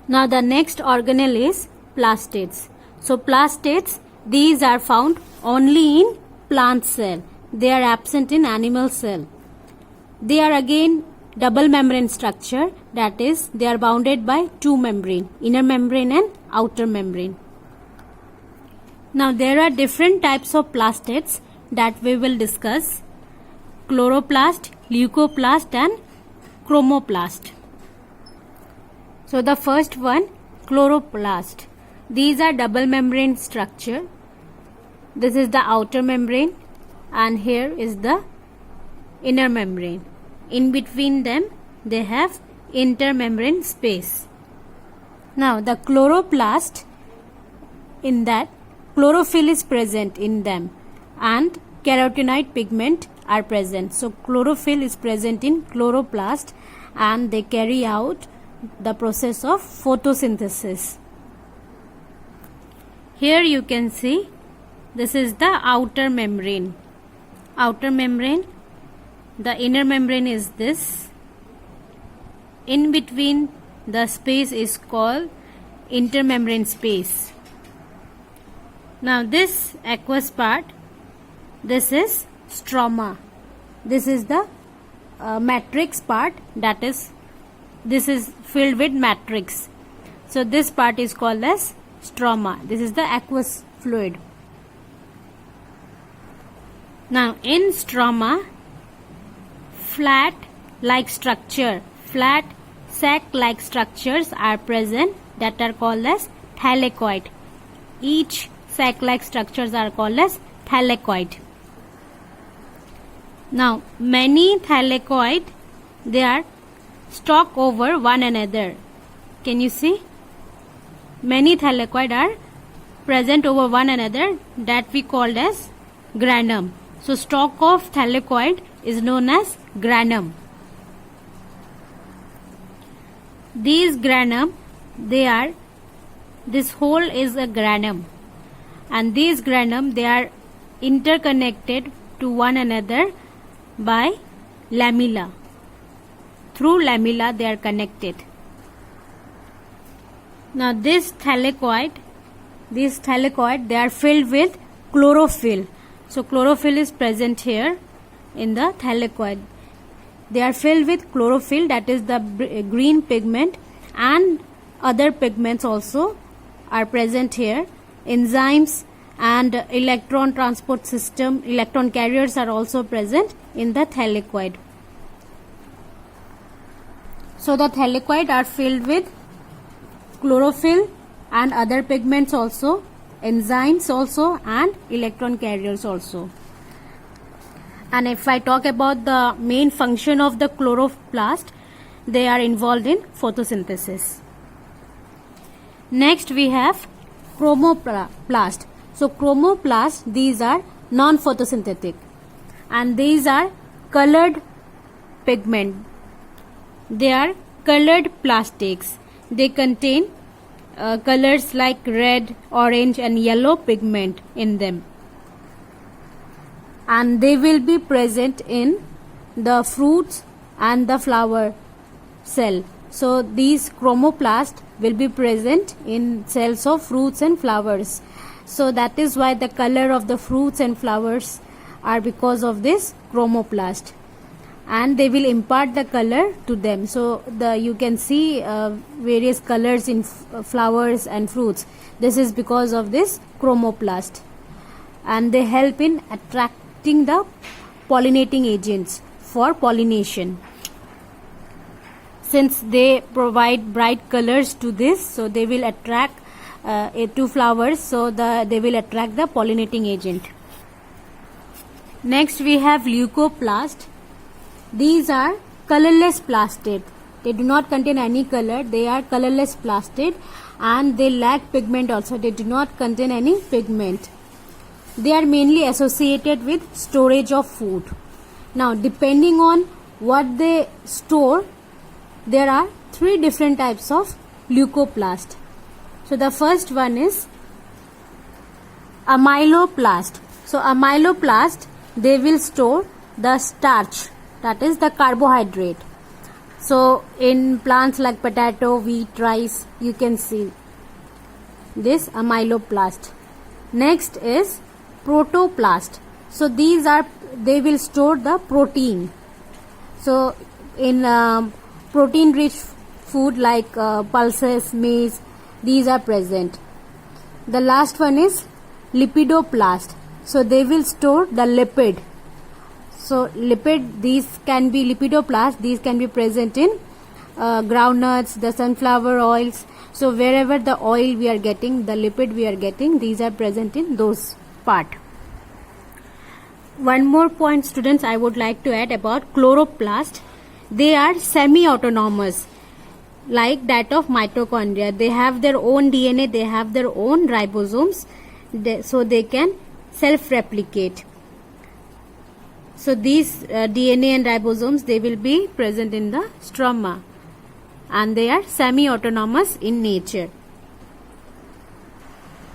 Now the next organelle is plastids. So plastids, these are found only in plant cell. They are absent in animal cell. They are again double membrane structure, that is they are bounded by two membrane, inner membrane and outer membrane. Now there are different types of plastids that we will discuss: chloroplast, leucoplast and chromoplast. So the first one, chloroplast. These are double membrane structure. This is the outer membrane and here is the inner membrane. In between them they have intermembrane space. Now the chloroplast, in that chlorophyll is present in them and carotenoid pigment are present. So chlorophyll is present in chloroplast and they carry out the process of photosynthesis. Here you can see this is the outer membrane. Outer membrane, the inner membrane is this. In between the space is called intermembrane space. Now this aqueous part, this is stroma. This is the matrix part, that is this is filled with matrix. So this part is called as stroma. This is the aqueous fluid. Now in stroma, flat sac like structures are present that are called as thylakoid. Each sac like structures are called as thylakoid. Now many thylakoid, they are stalk over one another. Can you see? Many thylakoid are present over one another, that we called as granum. So stalk of thylakoid is known as granum. These granum, this whole is a granum, and these granum, they are interconnected to one another by lamella. Through lamella they are connected. Now this thylakoid, they are filled with chlorophyll. So chlorophyll is present here in the thylakoid. They are filled with chlorophyll, that is the green pigment, and other pigments also are present here. Enzymes and electron transport system, electron carriers are also present in the thylakoid. So the thylakoid are filled with chlorophyll and other pigments also, enzymes also, and electron carriers also. And if I talk about the main function of the chloroplast, they are involved in photosynthesis. Next we have chromoplast. So chromoplast, these are non-photosynthetic and these are colored pigment. They are colored plastics. They contain colors like red, orange and yellow pigment in them, and they will be present in the fruits and the flower cell. So these chromoplasts will be present in cells of fruits and flowers. So that is why the color of the fruits and flowers are because of this chromoplast, and they will impart the color to them. So you can see various colors in flowers and fruits. This is because of this chromoplast, and they help in attracting the pollinating agents for pollination. Since they provide bright colors to this, so they will attract to flowers, so they will attract the pollinating agent. Next we have leucoplast. These are colorless plastid. They do not contain any color. They are colorless plastid and they lack pigment also. They do not contain any pigment. They are mainly associated with storage of food. Now depending on what they store, there are three different types of leucoplast. So the first one is amyloplast. So amyloplast, they will store the starch, that is the carbohydrate. So in plants like potato, wheat, rice, you can see this amyloplast. Next is protoplast. So these are, they will store the protein. So in protein rich food like pulses, maize, these are present. The last one is lipidoplast. So they will store the lipid. So lipid, these can be lipidoplast, these can be present in groundnuts, the sunflower oils. So wherever the oil we are getting, the lipid we are getting, these are present in those part. One more point, students, I would like to add about chloroplast. They are semi-autonomous, like that of mitochondria. They have their own DNA, they have their own ribosomes, so they can self-replicate. So these DNA and ribosomes, they will be present in the stroma, and they are semi-autonomous in nature.